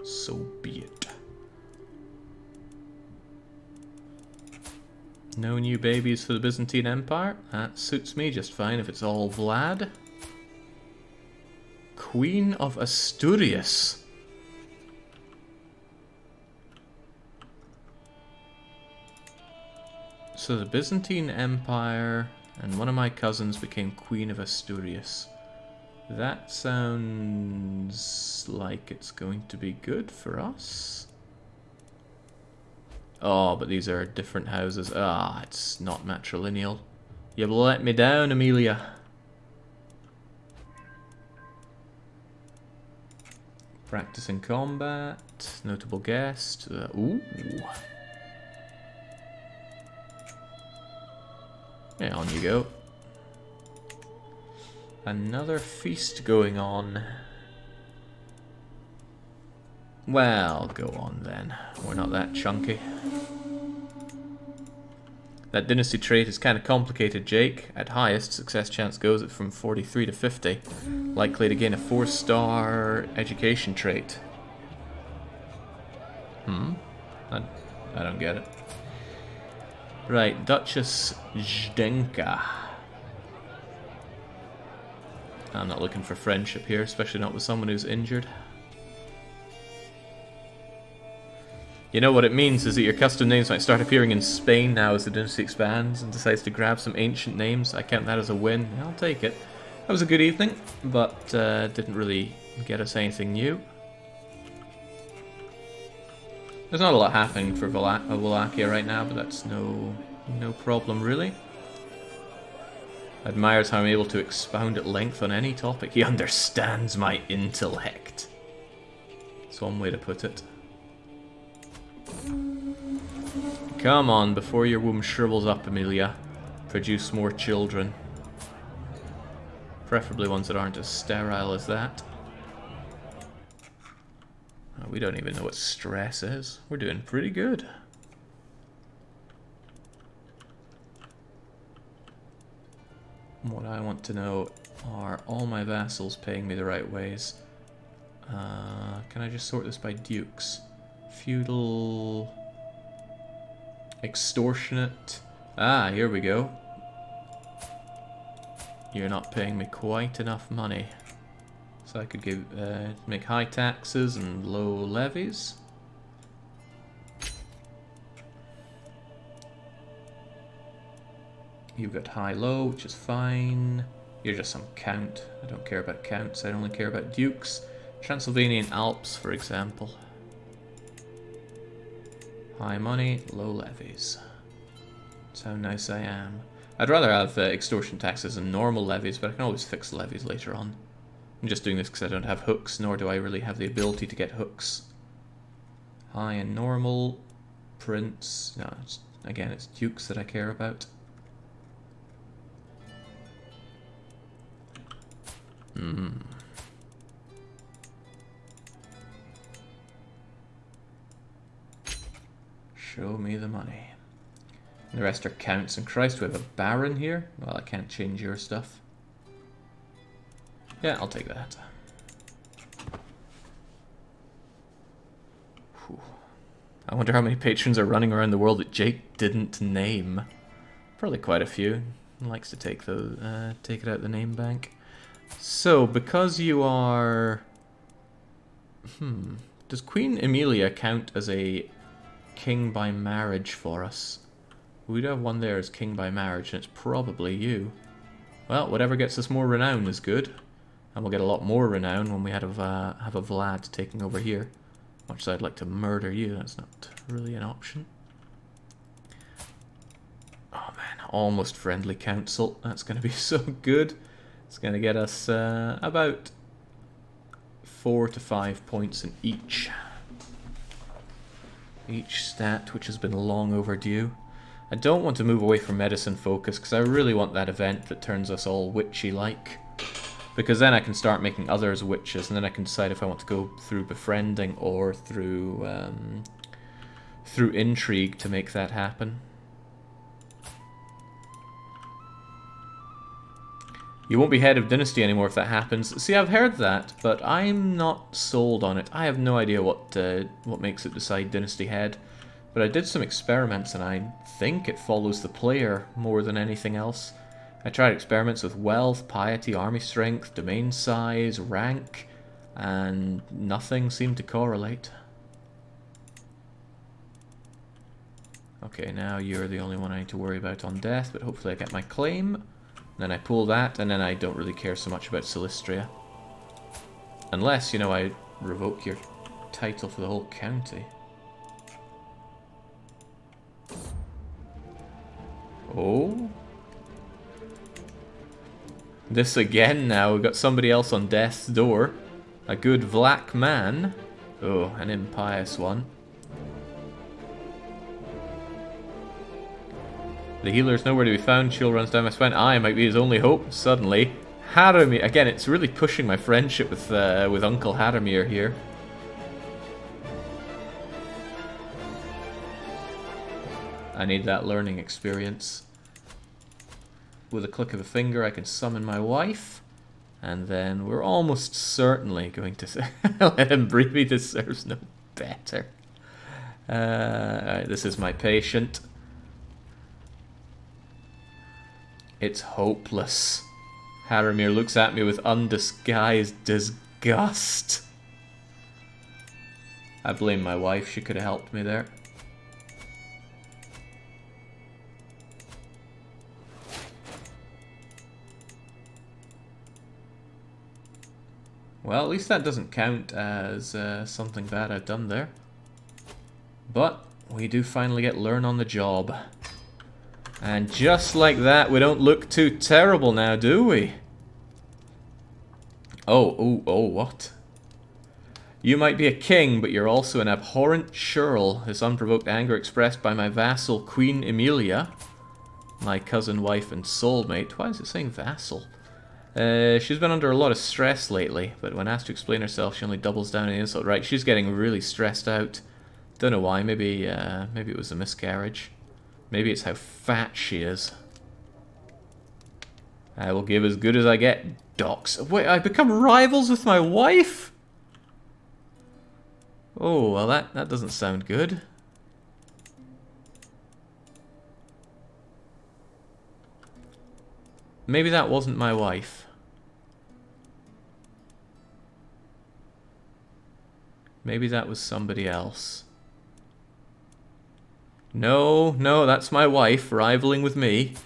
So be it. No new babies for the Byzantine Empire. That suits me just fine if it's all Vlad. Queen of Asturias. So the Byzantine Empire and one of my cousins became Queen of Asturias. That sounds like it's going to be good for us. Oh, but these are different houses. Ah, it's not matrilineal. You've let me down, Amelia. Practicing combat. Notable guest. Ooh. Yeah, on you go. Another feast going on. Well, go on then. We're not that chunky. That dynasty trait is kind of complicated, Jake. At highest, success chance goes from 43 to 50. Likely to gain a 4-star education trait. I don't get it. Right, Duchess Zdenka. I'm not looking for friendship here, especially not with someone who's injured. You know what it means is that your custom names might start appearing in Spain now as the dynasty expands and decides to grab some ancient names. I count that as a win. I'll take it. That was a good evening, but didn't really get us anything new. There's not a lot happening for Wallachia right now, but that's no problem really. Admires how I'm able to expound at length on any topic. He understands my intellect. That's one way to put it. Come on, before your womb shrivels up, Amelia. Produce more children. Preferably ones that aren't as sterile as that. Oh, we don't even know what stress is. We're doing pretty good. What I want to know are all my vassals paying me the right ways. Can I just sort this by dukes? Feudal... Extortionate. Ah, here we go. You're not paying me quite enough money. So I could give, make high taxes and low levies. You've got high-low, which is fine. You're just some count. I don't care about counts, I only care about dukes. Transylvanian Alps, for example. High money, low levies. That's how nice I am. I'd rather have extortion taxes and normal levies, but I can always fix levies later on. I'm just doing this because I don't have hooks, nor do I really have the ability to get hooks. High and normal. Prince. No, again, it's dukes that I care about. Show me the money. And the rest are counts. And Christ, we have a baron here? Well, I can't change your stuff. Yeah, I'll take that. Whew. I wonder how many patrons are running around the world that Jake didn't name. Probably quite a few. He likes to take those, take it out of the name bank. So, because you are... Does Queen Emilia count as a king by marriage for us? We'd have one there as king by marriage, and it's probably you. Well, whatever gets us more renown is good. And we'll get a lot more renown when we have a Vlad taking over here. Much as I'd like to murder you, that's not really an option. Oh man, almost friendly council. That's going to be so good. It's going to get us about 4 to 5 points in each stat, which has been long overdue. I don't want to move away from medicine focus because I really want that event that turns us all witchy-like. Because then I can start making others witches, and then I can decide if I want to go through befriending or through intrigue to make that happen. You won't be head of dynasty anymore if that happens. See, I've heard that, but I'm not sold on it. I have no idea what makes it decide dynasty head. But I did some experiments, and I think it follows the player more than anything else. I tried experiments with wealth, piety, army strength, domain size, rank, and nothing seemed to correlate. Okay, now you're the only one I need to worry about on death, but hopefully I get my claim. Then I pull that, and then I don't really care so much about Silistria. Unless, you know, I revoke your title for the whole county. Oh? This again now, we've got somebody else on death's door. A good black man. Oh, an impious one. The healer is nowhere to be found. Chill runs down my spine. I might be his only hope. Suddenly, Haramir. Again, it's really pushing my friendship with Uncle Haramir here. I need that learning experience. With a click of a finger, I can summon my wife, and then we're almost certainly going to let him breathe. He deserves no better. Alright, this is my patient. It's hopeless. Haramir looks at me with undisguised disgust. I blame my wife. She could have helped me there. Well, at least that doesn't count as something bad I've done there. But we do finally get learn on the job. And just like that, we don't look too terrible now, do we? Oh, what? You might be a king, but you're also an abhorrent churl. This unprovoked anger expressed by my vassal, Queen Emilia, my cousin, wife, and soulmate. Why is it saying vassal? She's been under a lot of stress lately, but when asked to explain herself, she only doubles down on the insult. Right, she's getting really stressed out. Don't know why. Maybe it was a miscarriage. Maybe it's how fat she is. I will give as good as I get. Docs. Wait, I become rivals with my wife? Oh, well that doesn't sound good. Maybe that wasn't my wife. Maybe that was somebody else. No, that's my wife rivaling with me.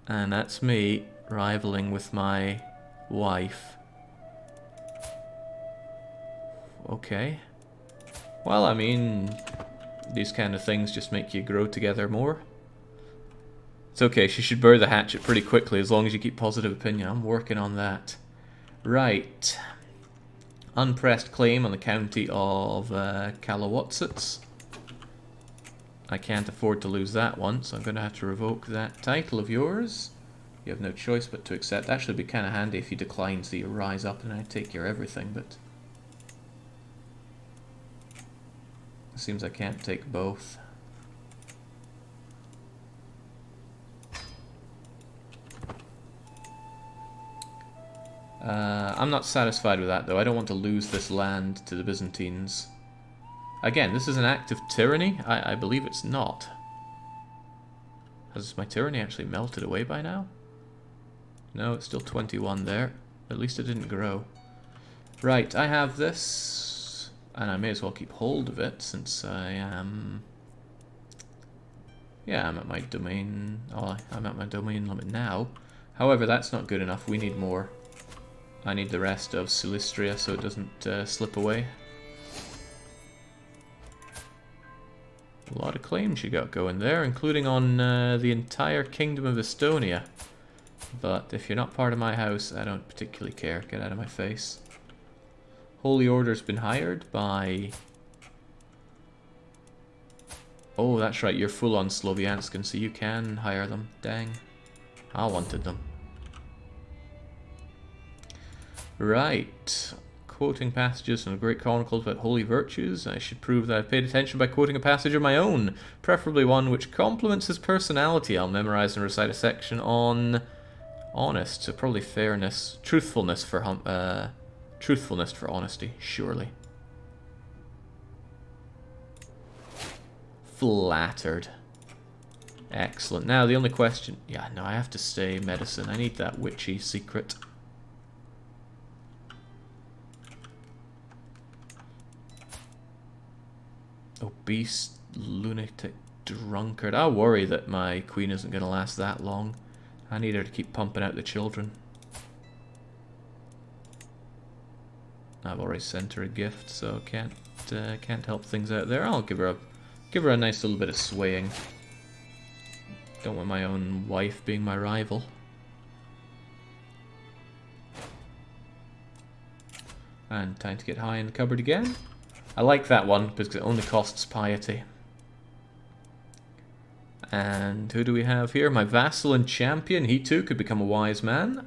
And that's me rivaling with my wife. Okay. Well, I mean, these kind of things just make you grow together more. It's okay, she should bury the hatchet pretty quickly as long as you keep positive opinion. I'm working on that. Right. Unpressed claim on the county of Kalawatsits. I can't afford to lose that one, so I'm going to have to revoke that title of yours. You have no choice but to accept. Actually, it'd be kind of handy if you decline so you rise up and I take your everything, but it seems I can't take both. I'm not satisfied with that, though. I don't want to lose this land to the Byzantines. Again, this is an act of tyranny? I believe it's not. Has my tyranny actually melted away by now? No, it's still 21 there. At least it didn't grow. Right, I have this, and I may as well keep hold of it since I am... Yeah, I'm at my domain... Oh, I'm at my domain limit now. However, that's not good enough. We need more. I need the rest of Silistria so it doesn't slip away. A lot of claims you got going there, including on the entire Kingdom of Estonia. But if you're not part of my house, I don't particularly care. Get out of my face. Holy Order's been hired by... Oh, that's right, you're full on Slovianskan, so you can hire them. Dang. I wanted them. Right. Quoting passages from the Great Chronicles about holy virtues. I should prove that I've paid attention by quoting a passage of my own, preferably one which complements his personality. I'll memorize and recite a section on Honest, so probably fairness, truthfulness for honesty, surely. Flattered. Excellent. Now the only question... Yeah, no, I have to stay medicine. I need that witchy secret. Obese, lunatic, drunkard. I worry that my queen isn't going to last that long. I need her to keep pumping out the children. I've already sent her a gift, so can't help things out there. I'll give her a nice little bit of swaying. Don't want my own wife being my rival. And time to get high in the cupboard again. I like that one because it only costs piety. And who do we have here? My vassal and champion. He too could become a wise man.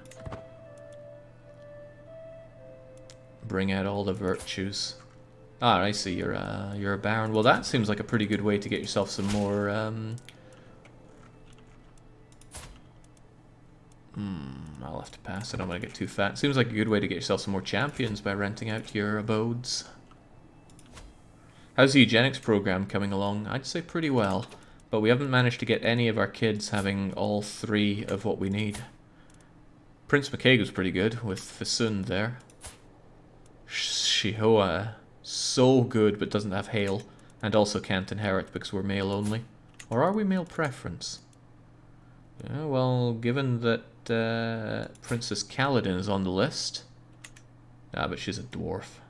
Bring out all the virtues. Ah, I see. You're a baron. Well, that seems like a pretty good way to get yourself some more. I'll have to pass. I don't want to get too fat. Seems like a good way to get yourself some more champions by renting out your abodes. How's the eugenics program coming along? I'd say pretty well. But we haven't managed to get any of our kids having all 3 of what we need. Prince McCaig was pretty good with Fisun there. Shihoa, so good but doesn't have hail. And also can't inherit because we're male only. Or are we male preference? Yeah, well, given that Princess Kaladin is on the list... Ah, but she's a dwarf.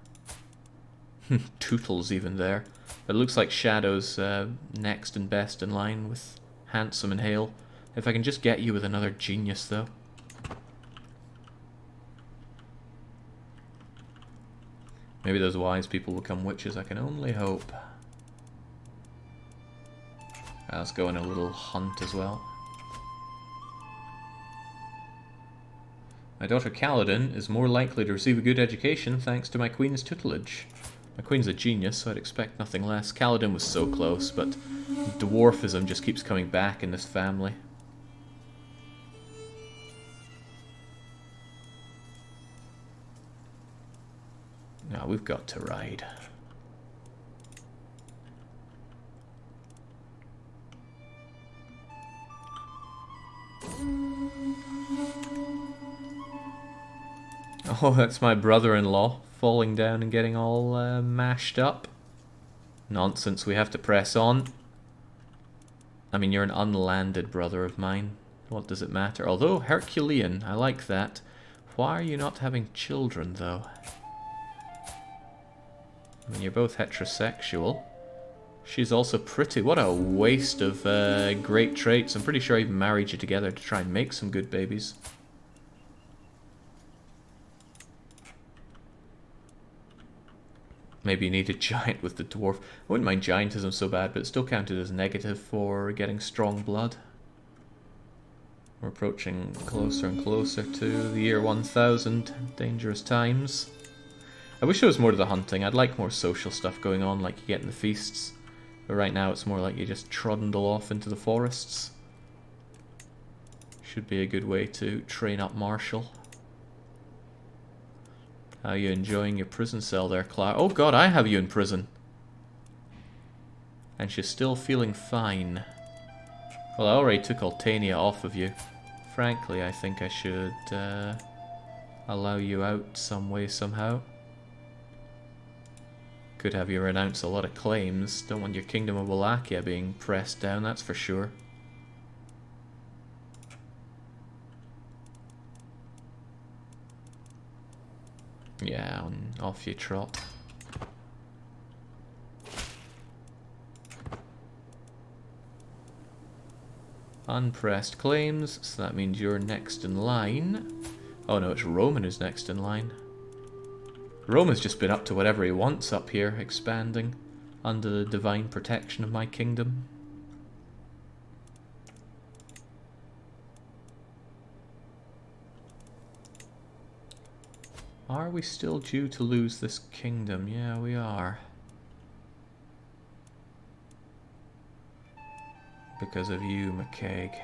Tootle's even there. But it looks like Shadow's next and best in line with Handsome and Hale. If I can just get you with another genius, though. Maybe those wise people will become witches. I can only hope. Let's go on a little hunt as well. My daughter Kaladin is more likely to receive a good education thanks to my queen's tutelage. My queen's a genius, so I'd expect nothing less. Kaladin was so close, but dwarfism just keeps coming back in this family. Now we've got to ride. Oh, that's my brother-in-law falling down and getting all mashed up. Nonsense, we have to press on. I mean, you're an unlanded brother of mine. What does it matter? Although Herculean, I like that. Why are you not having children, though? I mean, you're both heterosexual. She's also pretty. What a waste of great traits. I'm pretty sure I even married you together to try and make some good babies. Maybe you need a giant with the dwarf. I wouldn't mind giantism so bad, but it's still counted as negative for getting strong blood. We're approaching closer and closer to the year 1000. Dangerous times. I wish there was more to the hunting. I'd like more social stuff going on like you get in the feasts. But right now it's more like you just trundle off into the forests. Should be a good way to train up Marshall. How are you enjoying your prison cell there, Clara? Oh god, I have you in prison. And she's still feeling fine. Well, I already took Altania off of you. Frankly, I think I should allow you out some way, somehow. Could have you renounce a lot of claims. Don't want your kingdom of Wallachia being pressed down, that's for sure. Yeah, off you trot. Unpressed claims, so that means you're next in line. Oh no, it's Roman who's next in line. Roman's just been up to whatever he wants up here, expanding under the divine protection of my kingdom. Are we still due to lose this kingdom? Yeah, we are. Because of you, McCaig.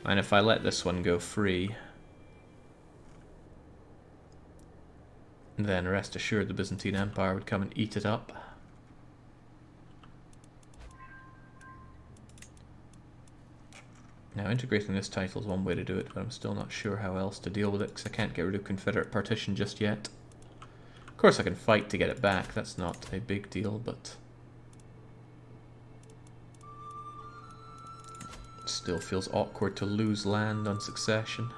And if I let this one go free, then rest assured the Byzantine Empire would come and eat it up. Now, integrating this title is one way to do it, but I'm still not sure how else to deal with it, because I can't get rid of Confederate partition just yet. Of course I can fight to get it back, that's not a big deal, but it still feels awkward to lose land on succession.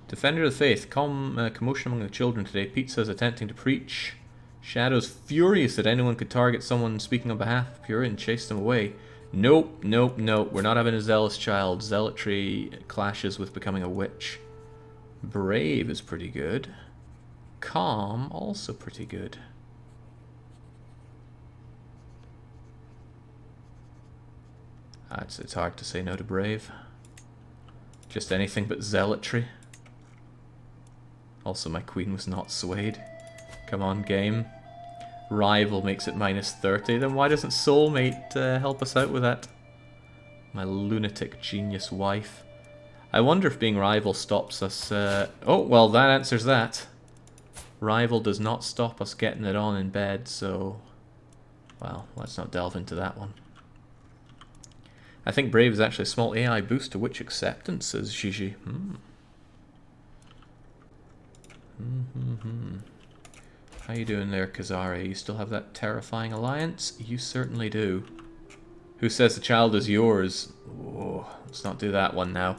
Defender of the Faith, commotion among the children today. Pizza is attempting to preach. Shadow's furious that anyone could target someone speaking on behalf of Pura and chase them away. Nope, nope, nope. We're not having a zealous child. Zealotry clashes with becoming a witch. Brave is pretty good. Calm, also pretty good. It's hard to say no to Brave. Just anything but zealotry. Also, my queen was not swayed. Come on, game. Rival makes it minus 30. Then why doesn't Soulmate help us out with that? My lunatic genius wife. I wonder if being rival stops us... Oh, well, that answers that. Rival does not stop us getting it on in bed, so... Well, let's not delve into that one. I think Brave is actually a small AI boost to Witch Acceptance, says Gigi. How you doing there, Kazari? You still have that terrifying alliance? You certainly do. Who says the child is yours? Oh, let's not do that one now.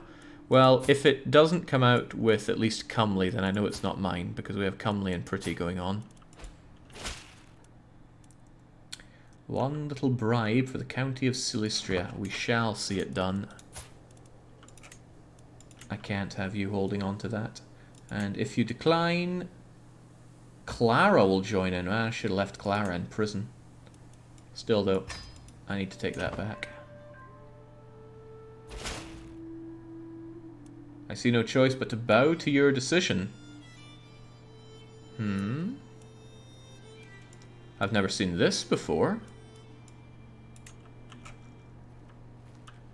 Well, if it doesn't come out with at least comely, then I know it's not mine, because we have comely and pretty going on. One little bribe for the county of Silistria. We shall see it done. I can't have you holding on to that. And if you decline, Clara will join in. I should have left Clara in prison. Still though, I need to take that back. I see no choice but to bow to your decision. I've never seen this before.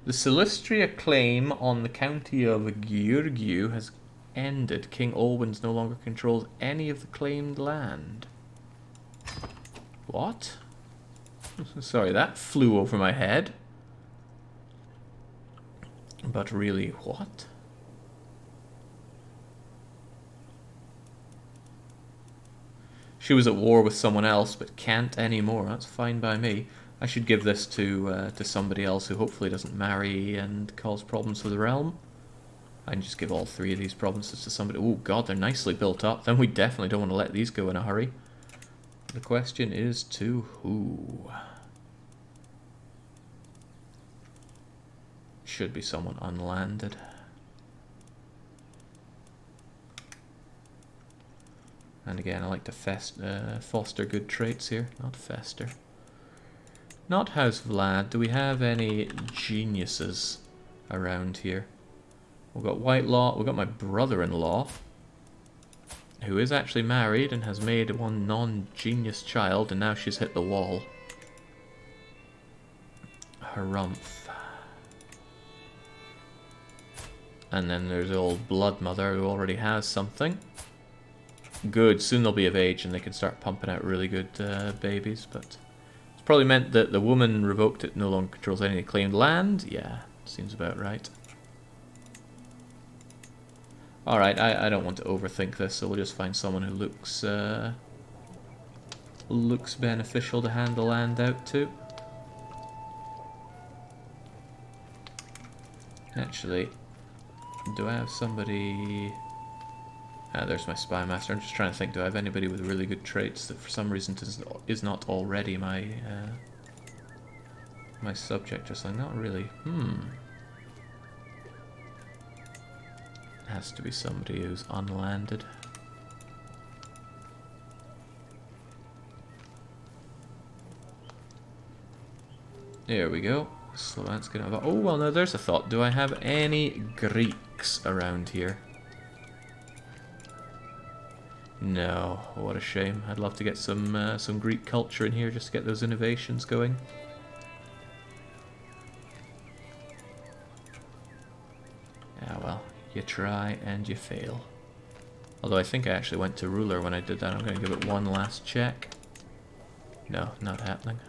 The Silistria claim on the county of Gyurgyu has ended. King Olwyn's no longer controls any of the claimed land. What? Sorry, that flew over my head. But really, what? She was at war with someone else, but can't anymore. That's fine by me. I should give this to somebody else who hopefully doesn't marry and cause problems for the realm. I can just give all three of these provinces to somebody. Oh god, they're nicely built up. Then we definitely don't want to let these go in a hurry. The question is to who? Should be someone unlanded. And again, I like to foster good traits here, not fester. Not House Vlad. Do we have any geniuses around here? We've got Whitelaw. We've got my brother-in-law, who is actually married and has made one non-genius child, and now she's hit the wall. Harumph. And then there's old Blood Mother, who already has something. Good, soon they'll be of age and they can start pumping out really good babies, but it's probably meant that the woman revoked it no longer controls any claimed land. Yeah, seems about right. Alright, I don't want to overthink this, so we'll just find someone who looks beneficial to hand the land out to. Actually, do I have somebody... there's my spy master. I'm just trying to think, do I have anybody with really good traits that for some reason is not already my my subject or something? Not really. Has to be somebody who's unlanded. There we go. Slovakia's gonna have... Oh, well, no, there's a thought. Do I have any Greeks around here? No, what a shame. I'd love to get some Greek culture in here just to get those innovations going. Yeah, well, you try and you fail. Although I think I actually went to ruler when I did that. I'm going to give it one last check. No, not happening.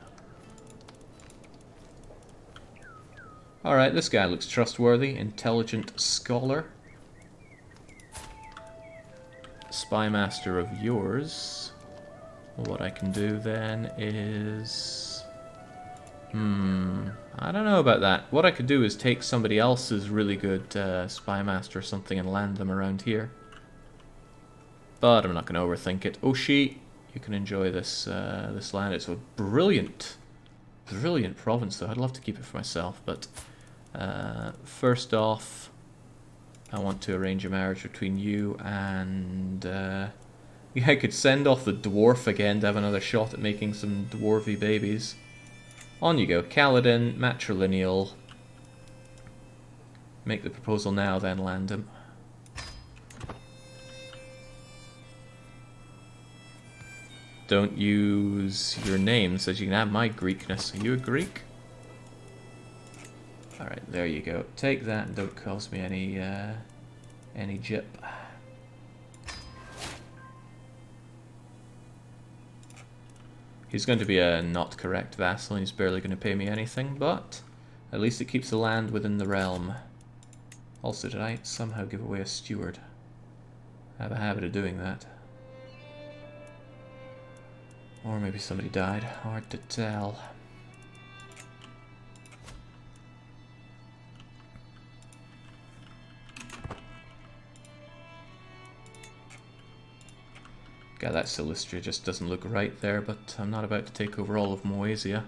Alright, this guy looks trustworthy. Intelligent scholar. Spy master of yours. What I can do then is... I don't know about that. What I could do is take somebody else's really good spy master or something and land them around here. But I'm not going to overthink it. Oshi, you can enjoy this this land. It's a brilliant province, though. I'd love to keep it for myself, but first off, I want to arrange a marriage between you and... yeah, I could send off the dwarf again to have another shot at making some dwarvy babies. On you go. Kaladin, matrilineal. Make the proposal now, then land him. Don't use your name, so you can have my Greekness. Are you a Greek? Alright, there you go. Take that and don't cause me any jip. He's going to be a not correct vassal and he's barely going to pay me anything, but at least it keeps the land within the realm. Also, did I somehow give away a steward? I have a habit of doing that. Or maybe somebody died. Hard to tell. God, that Silistria just doesn't look right there, but I'm not about to take over all of Moesia.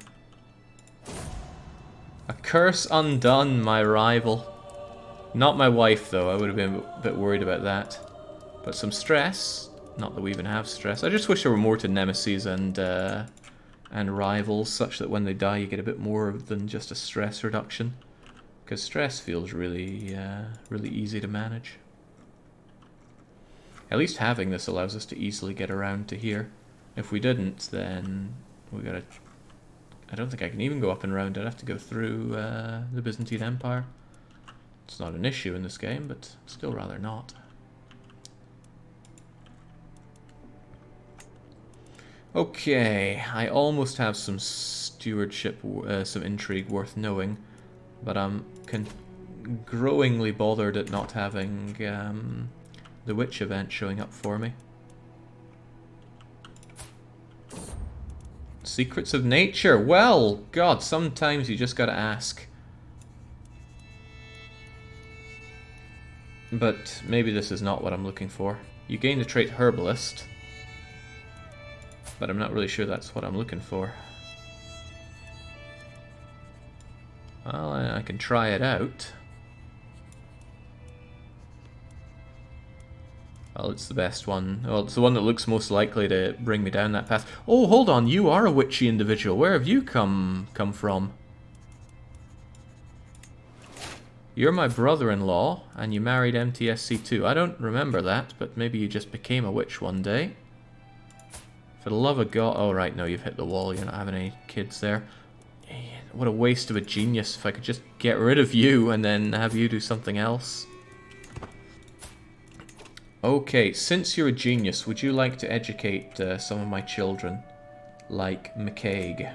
A curse undone, my rival. Not my wife, though. I would have been a bit worried about that. But some stress. Not that we even have stress. I just wish there were more to nemesis and rivals, such that when they die you get a bit more than just a stress reduction. Because stress feels really, really easy to manage. At least having this allows us to easily get around to here. If we didn't, then we gotta... I don't think I can even go up and round. I'd have to go through the Byzantine Empire. It's not an issue in this game, but still rather not. Okay, I almost have some stewardship, some intrigue worth knowing, but I'm growingly bothered at not having the witch event showing up for me. Secrets of nature. Well, God, sometimes you just gotta ask. But maybe this is not what I'm looking for. You gain the trait herbalist, but I'm not really sure that's what I'm looking for. Well, I can try it out. Well, it's the best one. Well, it's the one that looks most likely to bring me down that path. Oh, hold on, you are a witchy individual. Where have you come from? You're my brother-in-law, and you married MTSC2. I don't remember that, but maybe you just became a witch one day. For the love of God... Oh, right, no, you've hit the wall. You're not having any kids there. What a waste of a genius if I could just get rid of you and then have you do something else. Okay, since you're a genius, would you like to educate some of my children? Like McCaig.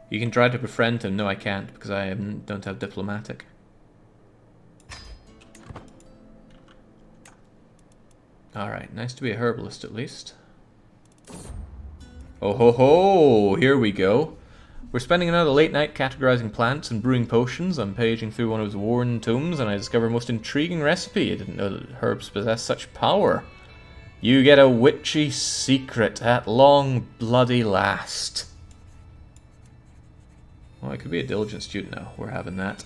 You can try to befriend him. No, I can't, because I don't have diplomatic. Alright, nice to be a herbalist at least. Oh ho ho! Here we go. We're spending another late night categorizing plants and brewing potions. I'm paging through one of his worn tomes and I discover a most intriguing recipe. I didn't know that herbs possess such power. You get a witchy secret at long bloody last. Well, I could be a diligent student now. We're having that.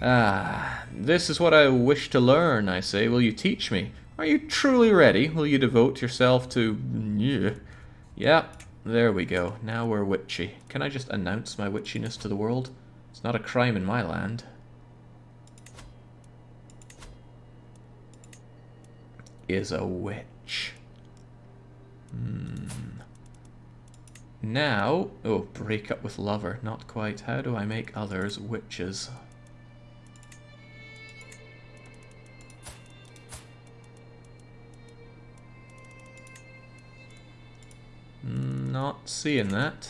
Ah, this is what I wish to learn, I say. Will you teach me? Are you truly ready? Will you devote yourself to... Yep, there we go. Now we're witchy. Can I just announce my witchiness to the world? It's not a crime in my land. is a witch. Now, oh, break up with lover. Not quite. How do I make others witches? Not seeing that.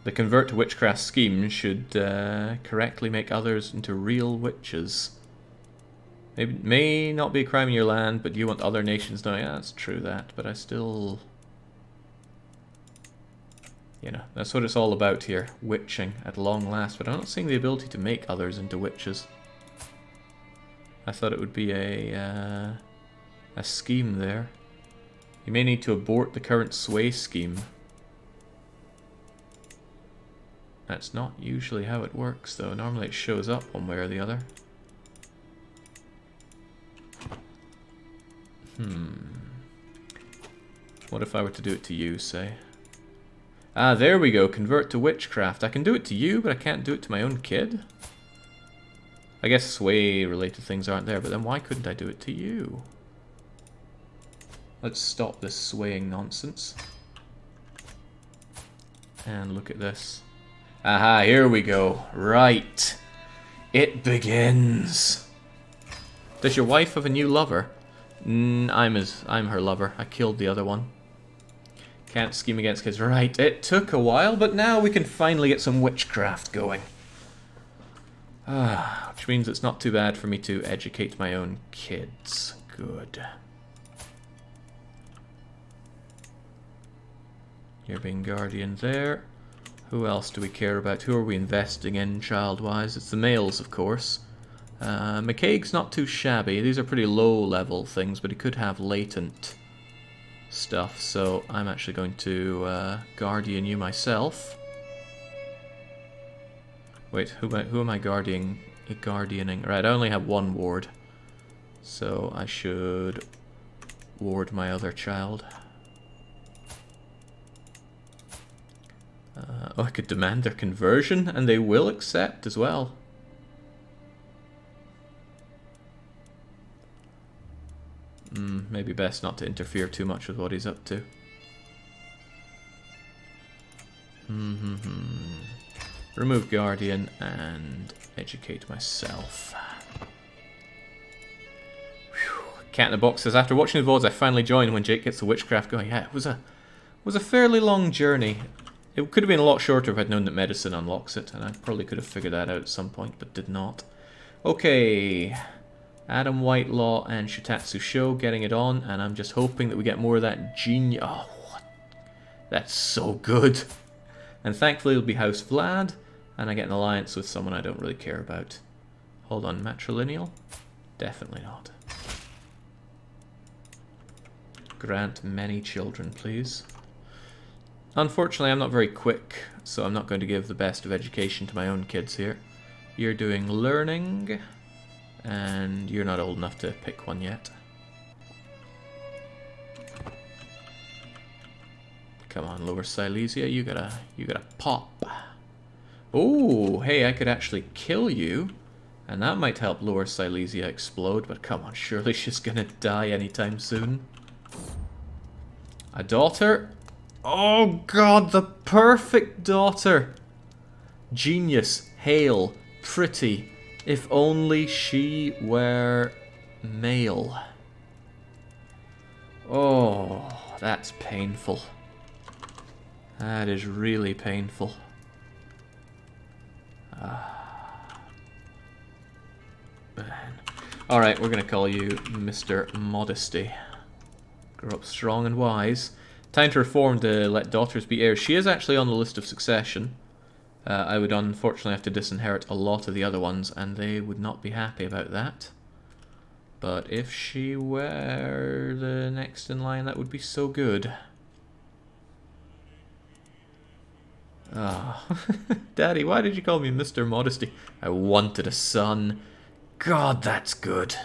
The convert to witchcraft scheme should correctly make others into real witches. Maybe may not be a crime in your land, but you want other nations knowing. Yeah, that's true that, but I still... You know, that's what it's all about here. Witching at long last, but I'm not seeing the ability to make others into witches. I thought it would be a scheme there. You may need to abort the current sway scheme. That's not usually how it works, though. Normally it shows up one way or the other. What if I were to do it to you, say? Ah, there we go. Convert to witchcraft. I can do it to you, but I can't do it to my own kid? I guess sway-related things aren't there, but then why couldn't I do it to you? Let's stop this swaying nonsense. And look at this. Aha, here we go. Right. It begins. Does your wife have a new lover? I'm her lover. I killed the other one. Can't scheme against kids. Right, it took a while, but now we can finally get some witchcraft going. Which means it's not too bad for me to educate my own kids. Good. You're being guardian there. Who else do we care about? Who are we investing in child-wise? It's the males, of course. McCaig's not too shabby. These are pretty low-level things, but he could have latent stuff. So I'm actually going to guardian you myself. Wait, who am I guardianing? Right, I only have one ward. So I should ward my other child. Oh, I could demand their conversion, and they will accept as well. Maybe best not to interfere too much with what he's up to. Remove Guardian and educate myself. Whew. Cat in the Box says, after watching the VODs, I finally joined when Jake gets the witchcraft going. Yeah, it was a fairly long journey. It could have been a lot shorter if I'd known that medicine unlocks it, and I probably could have figured that out at some point, but did not. Okay, Adam Whitelaw and Shitatsu Sho getting it on, and I'm just hoping that we get more of that genius. Oh, what? That's so good. And thankfully it'll be House Vlad, and I get an alliance with someone I don't really care about. Hold on, matrilineal? Definitely not. Grant many children, please. Unfortunately, I'm not very quick, so I'm not going to give the best of education to my own kids here. You're doing learning, and you're not old enough to pick one yet. Come on, Lower Silesia, you gotta pop. Oh, hey, I could actually kill you, and that might help Lower Silesia explode, but come on, surely she's gonna die anytime soon. A daughter? Oh god, the perfect daughter! Genius, hale, pretty, if only she were male. Oh, that's painful. That is really painful. Man. Alright, we're gonna call you Mr. Modesty. Grow up strong and wise. Time to reform to let daughters be heirs. She is actually on the list of succession. I would unfortunately have to disinherit a lot of the other ones, and they would not be happy about that. But if she were the next in line, that would be so good. Ah, oh. Daddy, why did you call me Mr. Modesty? I wanted a son. God, that's good.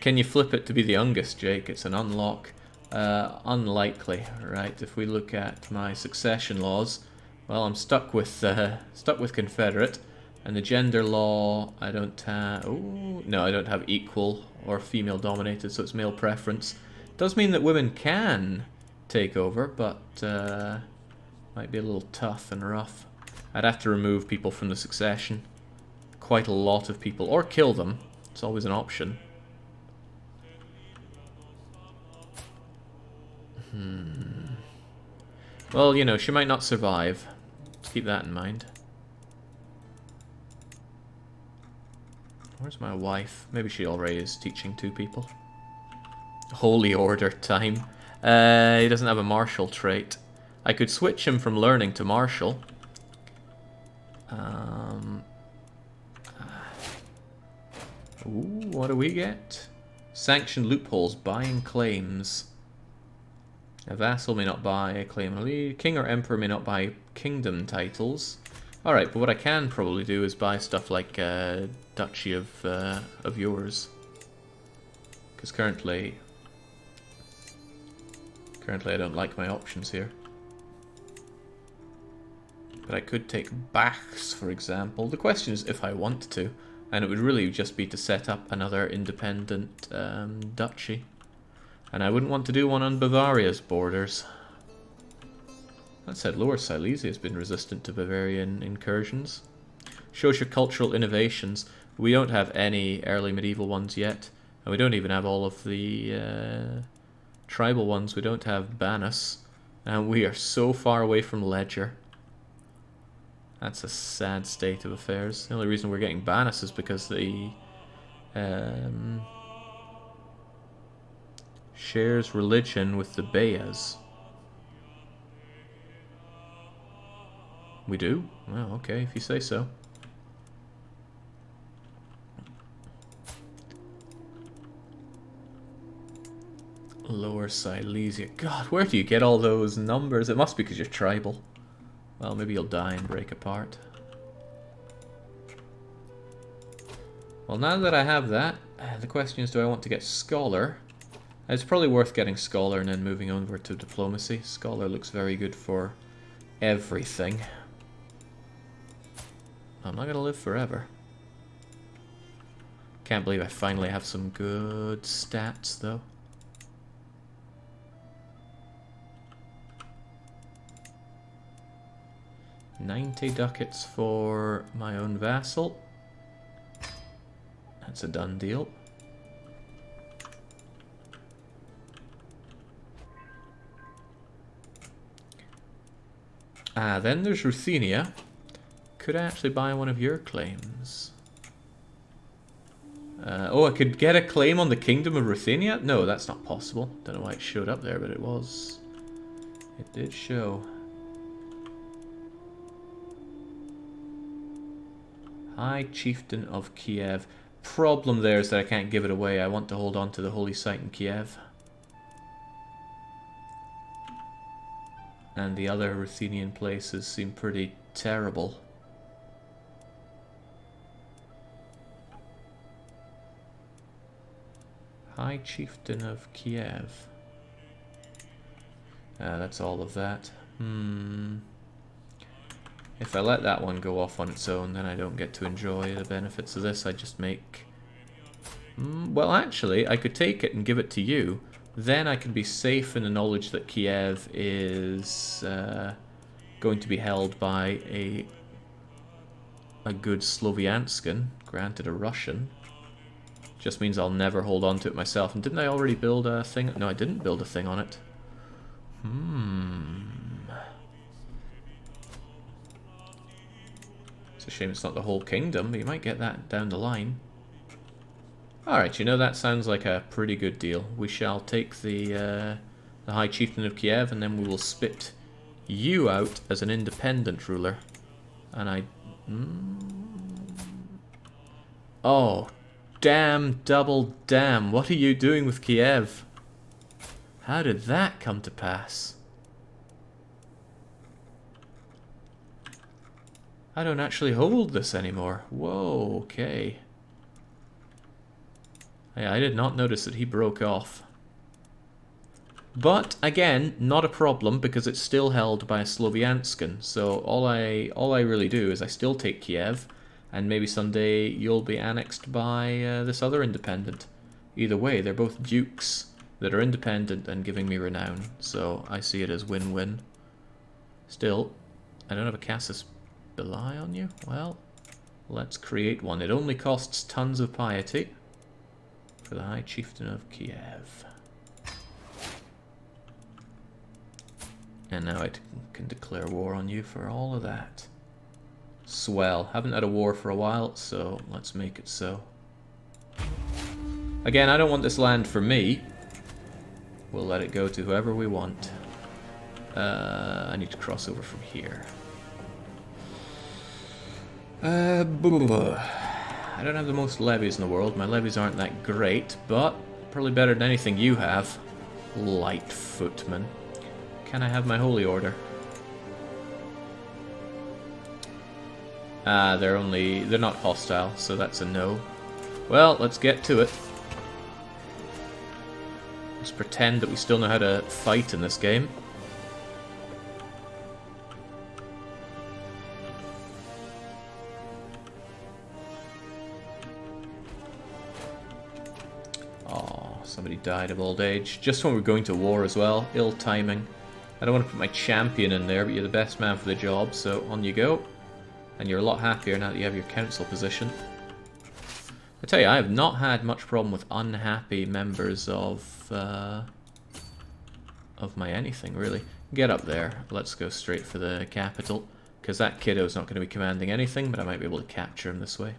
Can you flip it to be the youngest, Jake? It's an unlock. Unlikely. Right, if we look at my succession laws, well, I'm stuck with Confederate, and the gender law, I don't have... Oh, no, I don't have equal or female dominated, so it's male preference. Does mean that women can take over, but might be a little tough and rough. I'd have to remove people from the succession. Quite a lot of people. Or kill them. It's always an option. Well, you know, she might not survive. Let's keep that in mind. Where's my wife? Maybe she already is teaching 2 people. Holy Order time. He doesn't have a martial trait. I could switch him from learning to martial. Ooh, what do we get? Sanctioned loopholes, buying claims. A vassal may not buy a claim. A king or emperor may not buy kingdom titles. Alright, but what I can probably do is buy stuff like Duchy of yours. Because currently I don't like my options here. But I could take Bachs, for example. The question is if I want to. And it would really just be to set up another independent duchy. And I wouldn't want to do one on Bavaria's borders. That said, Lower Silesia has been resistant to Bavarian incursions. Shows your cultural innovations. We don't have any early medieval ones yet. And we don't even have all of the tribal ones. We don't have Banus. And we are so far away from Ledger. That's a sad state of affairs. The only reason we're getting Banus is because the shares religion with the Bayas. We do? Well, okay, if you say so. Lower Silesia. God, where do you get all those numbers? It must be because you're tribal. Well, maybe you'll die and break apart. Well, now that I have that, the question is, do I want to get Scholar? It's probably worth getting Scholar and then moving over to Diplomacy. Scholar looks very good for everything. I'm not going to live forever. Can't believe I finally have some good stats, though. $90 ducats for my own vassal. That's a done deal. Then there's Ruthenia. Could I actually buy one of your claims? Oh, I could get a claim on the Kingdom of Ruthenia? No, that's not possible. Don't know why it showed up there, but it was. It did show. High Chieftain of Kiev. Problem there is that I can't give it away. I want to hold on to the holy site in Kiev. And the other Ruthenian places seem pretty terrible. High Chieftain of Kiev. That's all of that. If I let that one go off on its own, then I don't get to enjoy the benefits of this. I just make... well, actually, I could take it and give it to you. Then I can be safe in the knowledge that Kiev is going to be held by a good Slovianskan, granted a Russian. Just means I'll never hold on to it myself. And didn't I already build a thing? No, I didn't build a thing on it. It's a shame it's not the whole kingdom, but you might get that down the line. Alright, you know, that sounds like a pretty good deal. We shall take the High Chieftain of Kiev, and then we will spit you out as an independent ruler. And I... Oh, damn, double damn. What are you doing with Kiev? How did that come to pass? I don't actually hold this anymore. Whoa, okay. Yeah, I did not notice that he broke off. But again, not a problem because it's still held by a Slovianskan. So all I really do is I still take Kiev, and maybe someday you'll be annexed by this other independent. Either way, they're both dukes that are independent and giving me renown. So I see it as win-win. Still, I don't have a Casus Belli on you. Well, let's create one. It only costs tons of piety for the High Chieftain of Kiev. And now I can declare war on you for all of that. Swell. Haven't had a war for a while, so let's make it so. Again, I don't want this land for me. We'll let it go to whoever we want. I need to cross over from here. I don't have the most levies in the world. My levies aren't that great, but probably better than anything you have. Light footmen. Can I have my holy order? They're not hostile, so that's a no. Well, let's get to it. Let's pretend that we still know how to fight in this game. Oh, somebody died of old age. Just when we're going to war as well. Ill timing. I don't want to put my champion in there, but you're the best man for the job, so on you go. And you're a lot happier now that you have your council position. I tell you, I have not had much problem with unhappy members of my anything, really. Get up there. Let's go straight for the capital, because that kiddo's not going to be commanding anything, but I might be able to capture him this way.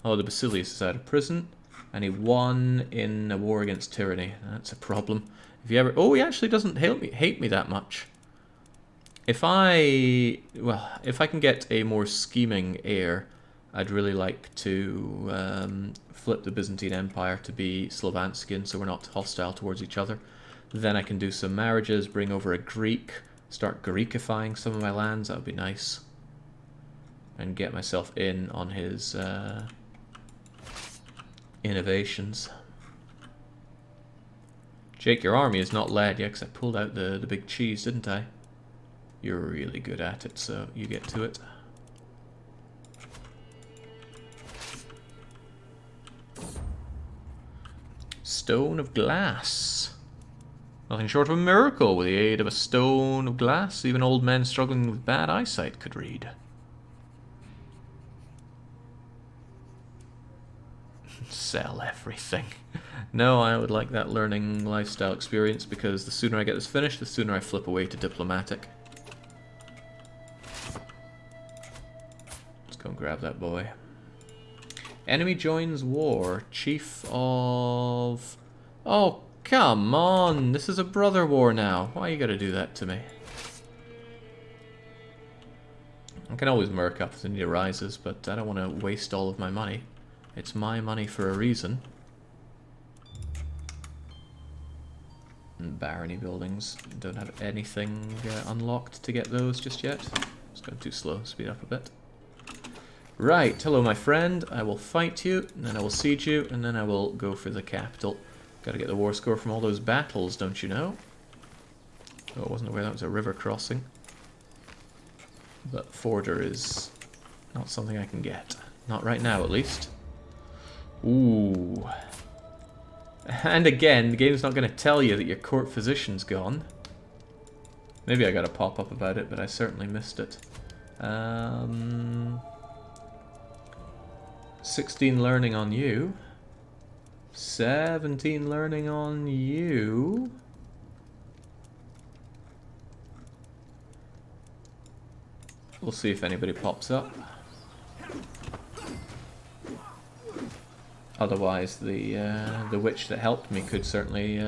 Oh, the Basilius is out of prison, and he won in a war against tyranny. That's a problem. If you ever... Oh, he actually doesn't hate me that much. If I can get a more scheming heir, I'd really like to flip the Byzantine Empire to be Slovanskan, so we're not hostile towards each other. Then I can do some marriages, bring over a Greek, start Greekifying some of my lands. That would be nice. And get myself in on his innovations. Jake, your army is not led yet because I pulled out the big cheese, didn't I? You're really good at it, so you get to it. Stone of glass. Nothing short of a miracle with the aid of a stone of glass. Even old men struggling with bad eyesight could read. Sell everything. No, I would like that learning lifestyle experience because the sooner I get this finished, the sooner I flip away to diplomatic. Let's go and grab that boy. Enemy joins war. Chief of... Oh, come on! This is a brother war now. Why you gotta do that to me? I can always merc up if the need arises, but I don't want to waste all of my money. It's my money for a reason. And barony buildings. Don't have anything unlocked to get those just yet. It's going too slow. Speed up a bit. Right, hello my friend. I will fight you, and then I will siege you, and then I will go for the capital. Gotta get the war score from all those battles, don't you know? Oh, I wasn't aware that was a river crossing. But forder is not something I can get. Not right now, at least. Ooh. And again, the game's not going to tell you that your court physician's gone. Maybe I got a pop-up about it, but I certainly missed it. 16 learning on you. 17 learning on you. We'll see if anybody pops up. Otherwise, the witch that helped me could certainly...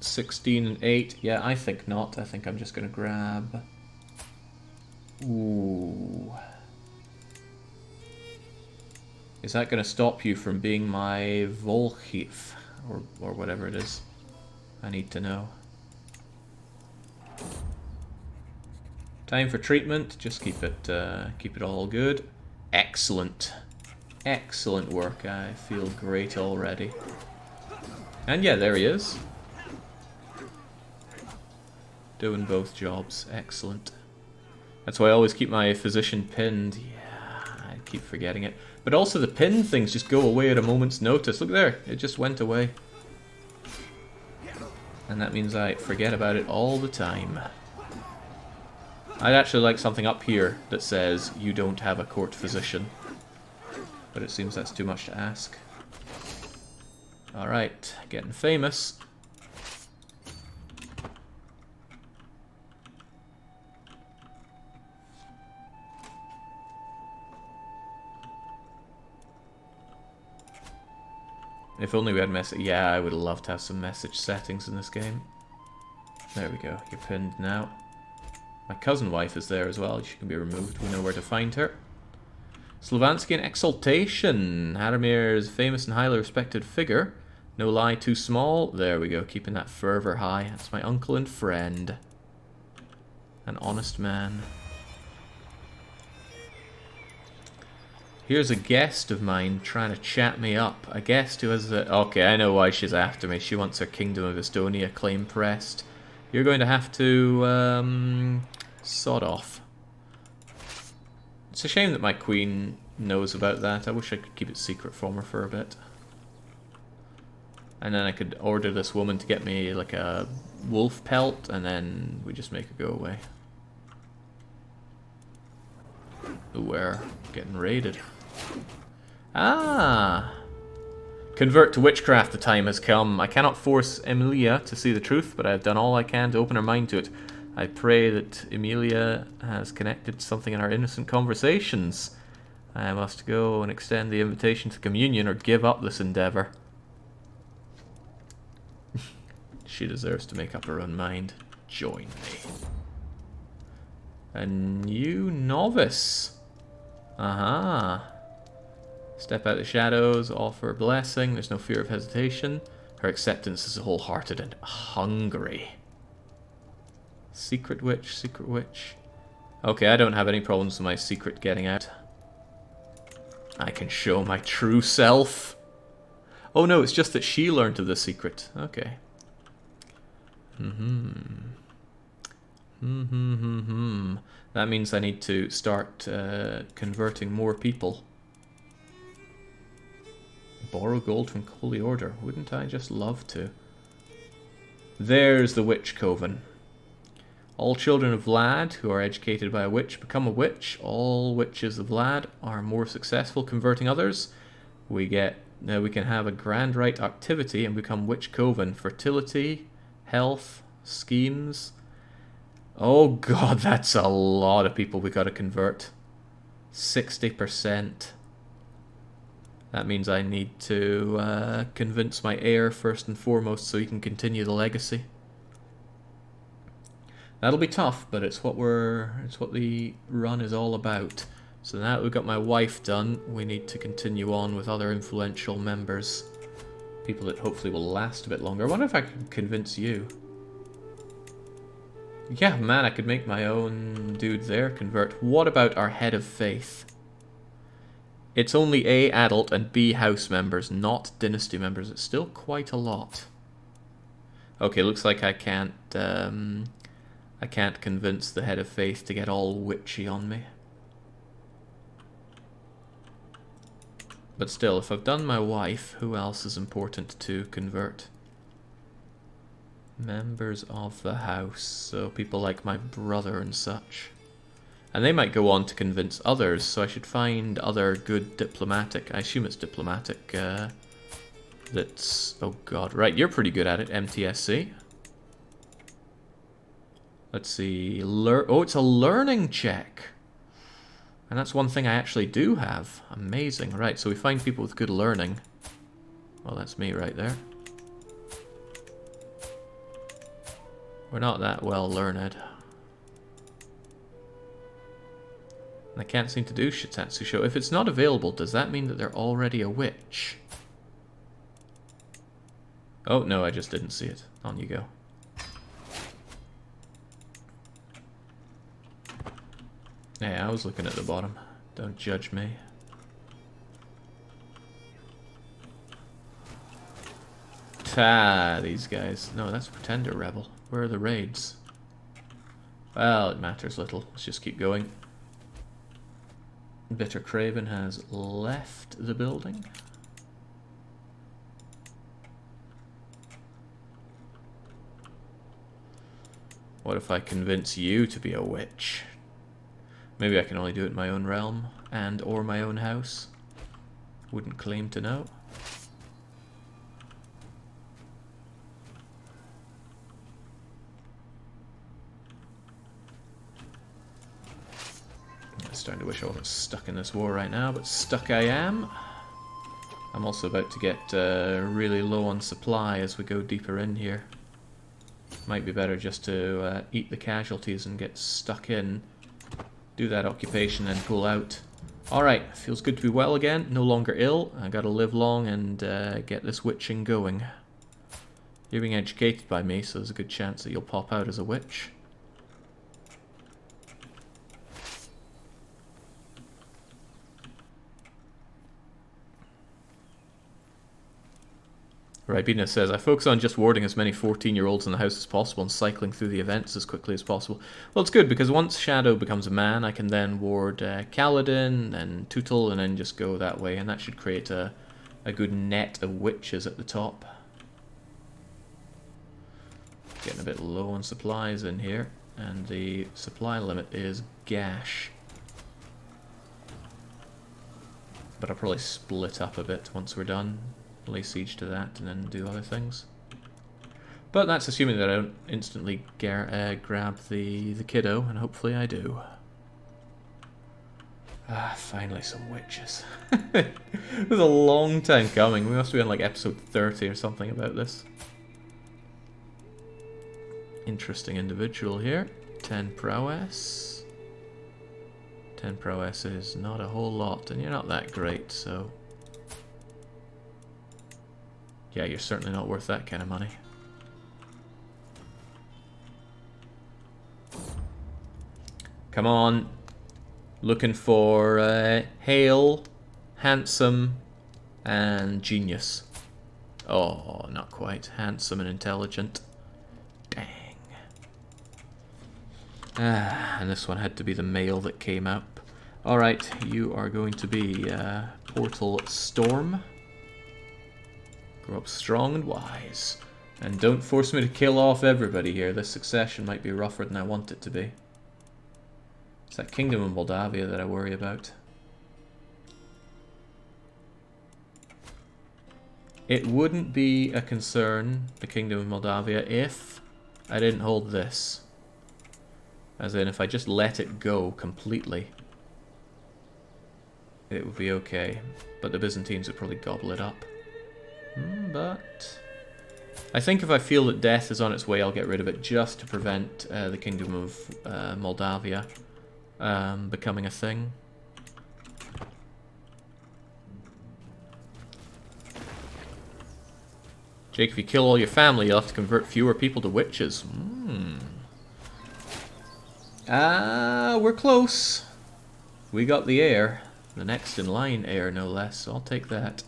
16 and 8. Yeah, I think not. I think I'm just going to grab... Ooh. Is that going to stop you from being my Volchief? Or whatever it is? I need to know. Time for treatment. Just keep it all good. Excellent. Excellent work. I feel great already. And yeah, there he is. Doing both jobs. Excellent. That's why I always keep my physician pinned. Yeah, I keep forgetting it. But also the pin things just go away at a moment's notice. Look there, it just went away. And that means I forget about it all the time. I'd actually like something up here that says, you don't have a court physician. But it seems that's too much to ask. Alright, getting famous. If only we had message. Yeah, I would love to have some message settings in this game. There we go. You're pinned now. My cousin wife is there as well. She can be removed. We know where to find her. Slovanskian Exaltation. Haramir's famous and highly respected figure. No lie too small. There we go. Keeping that fervor high. That's my uncle and friend. An honest man. Here's a guest of mine trying to chat me up. A guest who has a... Okay, I know why she's after me. She wants her Kingdom of Estonia claim pressed. You're going to have to, sod off. It's a shame that my queen knows about that. I wish I could keep it secret from her for a bit. And then I could order this woman to get me, like, a wolf pelt, and then we just make her go away. Ooh, we're getting raided. Ah! Convert to witchcraft, the time has come. I cannot force Emilia to see the truth, but I have done all I can to open her mind to it. I pray that Emilia has connected something in our innocent conversations. I must go and extend the invitation to communion or give up this endeavor. She deserves to make up her own mind. Join me. A new novice. Aha. Step out of the shadows, offer a blessing. There's no fear of hesitation. Her acceptance is wholehearted and hungry. Secret witch, secret witch. Okay, I don't have any problems with my secret getting out. I can show my true self. Oh no, it's just that she learned of the secret. Okay. That means I need to start converting more people. Borrow gold from Holy Order. Wouldn't I just love to? There's the Witch Coven. All children of Vlad who are educated by a witch become a witch. All witches of Vlad are more successful converting others. We can have a grand rite activity and become Witch Coven. Fertility, health, schemes. Oh god, that's a lot of people we gotta convert. 60%. That means I need to convince my heir first and foremost so he can continue the legacy. That'll be tough, but it's what the run is all about. So now that we've got my wife done, we need to continue on with other influential members. People that hopefully will last a bit longer. I wonder if I can convince you. Yeah, man, I could make my own dude there convert. What about our head of faith? It's only A, adult, and B, house members, not dynasty members. It's still quite a lot. Okay, looks like I can't convince the head of faith to get all witchy on me. But still, if I've done my wife, who else is important to convert? Members of the house, so people like my brother and such. And they might go on to convince others, so I should find other good diplomatic. I assume it's diplomatic. That's... Oh god, right, you're pretty good at it, MTSC. Let's see... Oh, it's a learning check! And that's one thing I actually do have. Amazing. Right, so we find people with good learning. Well, that's me right there. We're not that well learned. And I can't seem to do Shitatsu Show. If it's not available, does that mean that they're already a witch? Oh, no, I just didn't see it. On you go. Yeah, I was looking at the bottom. Don't judge me. Ah, these guys. No, that's Pretender Rebel. Where are the raids? Well, it matters little. Let's just keep going. Bitter Craven has left the building. What if I convince you to be a witch? Maybe I can only do it in my own realm and or my own house. Wouldn't claim to know. I'm starting to wish I wasn't stuck in this war right now, but stuck I am. I'm also about to get really low on supply as we go deeper in here. Might be better just to eat the casualties and get stuck in. Do that occupation and pull out. Alright, feels good to be well again. No longer ill. I gotta live long and get this witching going. You're being educated by me, so there's a good chance that you'll pop out as a witch. Ribena says, I focus on just warding as many 14-year-olds in the house as possible and cycling through the events as quickly as possible. Well, it's good, because once Shadow becomes a man, I can then ward Kaladin and Tootle and then just go that way, and that should create a good net of witches at the top. Getting a bit low on supplies in here, and the supply limit is gash. But I'll probably split up a bit once we're done. Lay siege to that and then do other things. But that's assuming that I don't instantly grab the kiddo, and hopefully I do. Ah, finally some witches. It was a long time coming. We must be on like episode 30 or something about this. Interesting individual here. 10 prowess. 10 prowess is not a whole lot, and you're not that great, so... yeah, you're certainly not worth that kind of money. Come on. Looking for hale, handsome, and genius. Oh, not quite. Handsome and intelligent. Dang. Ah, and this one had to be the male that came up. Alright, you are going to be Portal Storm. Grow up strong and wise. And don't force me to kill off everybody here. This succession might be rougher than I want it to be. It's that Kingdom of Moldavia that I worry about. It wouldn't be a concern, the Kingdom of Moldavia, if I didn't hold this. As in, if I just let it go completely, it would be okay. But the Byzantines would probably gobble it up. But I think if I feel that death is on its way, I'll get rid of it just to prevent the Kingdom of Moldavia becoming a thing. Jake, if you kill all your family, you'll have to convert fewer people to witches. We're close. We got the heir. The next in line heir, no less, so I'll take that.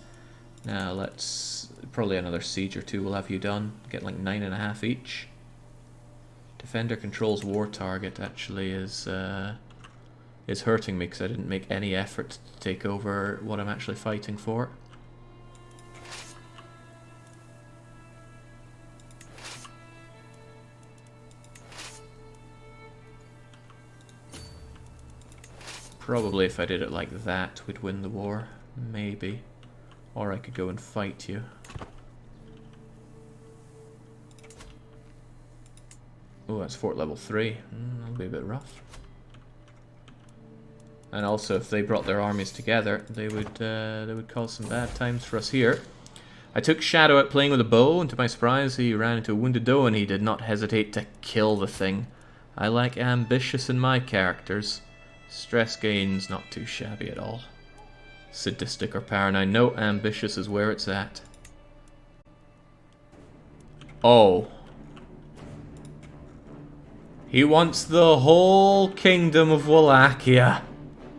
Now let's... probably another siege or two will have you done. Get like 9.5 each. Defender controls war target actually is hurting me because I didn't make any effort to take over what I'm actually fighting for. Probably if I did it like that, we'd win the war. Maybe. Or I could go and fight you. Oh, that's fort level 3. That'll be a bit rough. And also, if they brought their armies together, they would cause some bad times for us here. I took Shadow out playing with a bow, and to my surprise, he ran into a wounded doe, and he did not hesitate to kill the thing. I like ambitious in my characters. Stress gain's not too shabby at all. Sadistic or paranoid. No, ambitious is where it's at. Oh. He wants the whole kingdom of Wallachia.